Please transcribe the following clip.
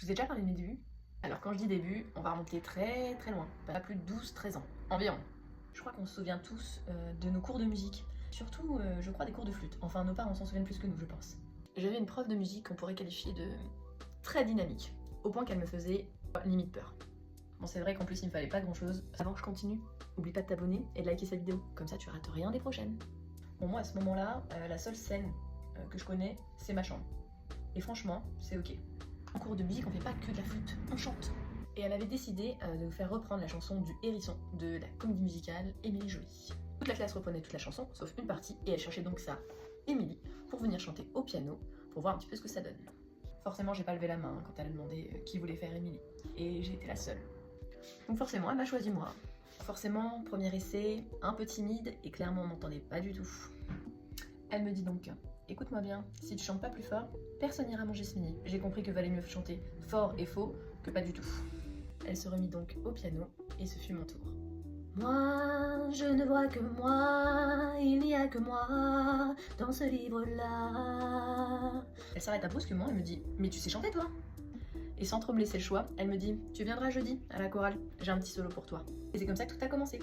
vous ai déjà parlé de mes débuts? Alors quand je dis début, on va remonter très très loin, pas plus de 12-13 ans, environ. Je crois qu'on se souvient tous de nos cours de musique, surtout je crois des cours de flûte, enfin nos parents s'en souviennent plus que nous je pense. J'avais une prof de musique qu'on pourrait qualifier de très dynamique, au point qu'elle me faisait limite peur. Bon c'est vrai qu'en plus il me fallait pas grand chose. Avant je continue, oublie pas de t'abonner et de liker cette vidéo, comme ça tu rates rien des prochaines. Bon moi à ce moment-là, la seule scène que je connais c'est ma chambre. Et franchement c'est ok. En cours de musique, on fait pas que de la flûte, on chante. Et elle avait décidé de nous faire reprendre la chanson du Hérisson de la comédie musicale Émilie Joly. Toute la classe reprenait toute la chanson, sauf une partie, et elle cherchait donc sa Émilie pour venir chanter au piano, pour voir un petit peu ce que ça donne. Forcément, j'ai pas levé la main quand elle a demandé qui voulait faire Émilie, et j'ai été la seule. Donc forcément, elle m'a choisi moi. Forcément, premier essai, un peu timide, et clairement on m'entendait pas du tout. Elle me dit donc: écoute-moi bien, si tu chantes pas plus fort, personne n'ira manger ce midi. J'ai compris que valait mieux chanter fort et faux que pas du tout. Elle se remit donc au piano et ce fut mon tour. Moi, je ne vois que moi, il n'y a que moi dans ce livre-là. Elle s'arrête brusquement et me dit: mais tu sais chanter toi? Et sans trop me laisser le choix, elle me dit: tu viendras jeudi à la chorale, j'ai un petit solo pour toi. Et c'est comme ça que tout a commencé.